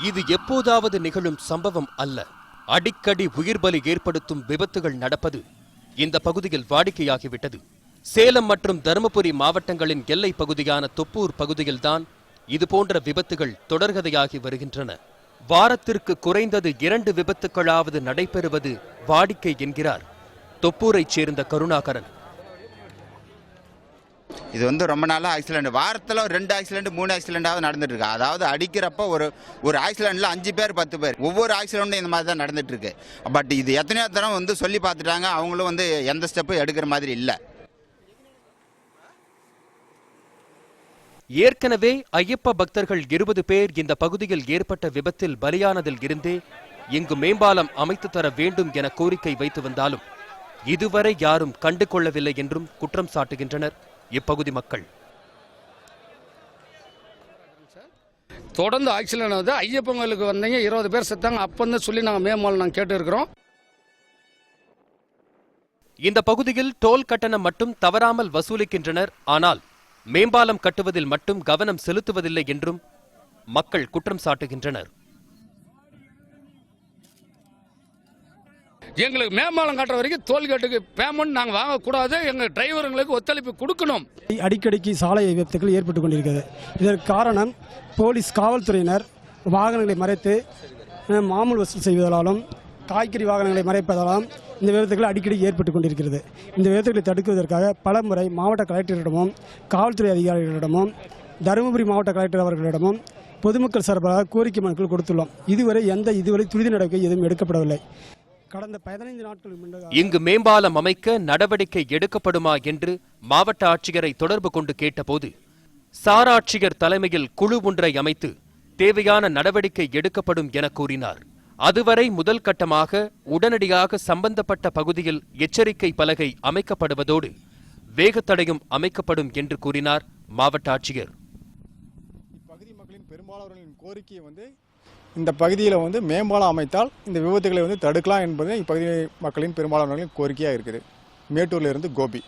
இது எப்போதாவது நிகழும் சம்பவம் அல்ல. அடிக்கடி உயிர் பலி ஏற்படுத்தும் விபத்துகள் நடப்பது இந்த பகுதியில் வாடிக்கையாகிவிட்டது. சேலம் மற்றும் தருமபுரி மாவட்டங்களின் எல்லை பகுதியான தொப்பூர் பகுதியில்தான் இதுபோன்ற விபத்துகள் தொடர்கதையாகி வருகின்றன. வாரத்திற்கு குறைந்தது 2 விபத்துக்களாவது நடைபெறுவது வாடிக்கை என்கிறார் தொப்பூரைச் சேர்ந்த கருணாகரன். இது ரொம்ப நாளாக ஆக்சிடென்ட், வாரத்தில் 2 ஆக்சிடென்ட் 3 ஆக்சிடென்டாவது நடந்துட்டு இருக்கு. அதாவது அடிக்கிறப்ப ஒரு ஆக்சிடென்ட்ல 5 பேர் 10 பேர் ஒவ்வொரு ஆக்சிடென்ட்டும் இந்த மாதிரி தான் நடந்துட்டு இருக்கு. பட் இது எத்தனையோ தரம் சொல்லி பார்த்துட்டாங்க, அவங்களும் எந்த ஸ்டெப்பும் எடுக்கிற மாதிரி இல்லை. ஏற்கனவே ஐயப்ப பக்தர்கள் 20 பேர் இந்த பகுதியில் ஏற்பட்ட விபத்தில் பலியானதில் இருந்தே இங்கு மேம்பாலம் அமைத்து தர வேண்டும் என கோரிக்கை வைத்து வந்தாலும் இதுவரை யாரும் கண்டு கொள்ளவில்லை என்றும் குற்றம் சாட்டுகின்றனர் இப்பகுதி மக்கள். தொடர்ந்து ஆக்சிடென்ட் ஆகுது. ஐயப்பங்களுக்கு வந்தீங்க 20 பேர் செத்தாங்க. அப்போ சொல்லி நாங்கள் மேம்பாலம் கேட்டு இருக்கிறோம். இந்த பகுதியில் டோல் கட்டணம் மட்டும் தவறாமல் வசூலிக்கின்றனர். ஆனால் மேம்பாலம் கட்டுவதில் மட்டும் கவனம் செலுத்துவதில்லை என்றும் மக்கள் குற்றம் சாட்டுகின்றனர். எங்களுக்கு மேம்பாலம் கட்டுற வரைக்கும் டோல்கேட்டுக்கு பேமெண்ட் நாங்கள் வாங்கக்கூடாது. எங்கள் டிரைவர்களுக்கு ஒத்துழைப்பு கொடுக்கணும். அடிக்கடிக்கு சாலை விபத்துகள் ஏற்பட்டுக் கொண்டிருக்கிறது. இதற்கு காரணம் போலீஸ் காவல்துறையினர் வாகனங்களை மறைத்து மாமூல் வசூல் செய்வதாலும் காய்கறி வாகனங்களை மறைப்பதாலும் இந்த விபத்துகள் அடிக்கடி ஏற்பட்டுக் கொண்டிருக்கிறது. இந்த விபத்துகளை தடுக்குவதற்காக பல முறை மாவட்ட கலெக்டரிடமும் காவல்துறை அதிகாரிகளிடமும் தருமபுரி மாவட்ட கலெக்டர் அவர்களிடமும் பொதுமக்கள் சார்பாக கோரிக்கை மனுக்கள் கொடுத்துள்ளோம். இதுவரை துரித நடவடிக்கை எதுவும் எடுக்கப்படவில்லை. கடந்த 15 நாட்கள் இங்கு மேம்பாலம் அமைக்க நடவடிக்கை எடுக்கப்படுமா என்று மாவட்ட ஆட்சியரை தொடர்பு கொண்டு கேட்டபோது சார் ஆட்சியர் தலைமையில் குழு ஒன்றை அமைத்து தேவையான நடவடிக்கை எடுக்கப்படும் என கூறினார். அதுவரை முதல் கட்டமாக உடனடியாக சம்பந்தப்பட்ட பகுதியில் எச்சரிக்கை பலகை அமைக்கப்படுவதோடு வேகத்தடையும் அமைக்கப்படும் என்று கூறினார் மாவட்ட ஆட்சியர். இப்பகுதி மக்களின் பெரும்பாலானவர்களின் கோரிக்கையை இந்த பகுதியில் மேம்பாலம் அமைத்தால் இந்த விபத்துகளை தடுக்கலாம் என்பது இப்பகுதி மக்களின் பெரும்பாலானவர்களின் கோரிக்கையாக இருக்குது. மேட்டூரில் இருந்து கோபி.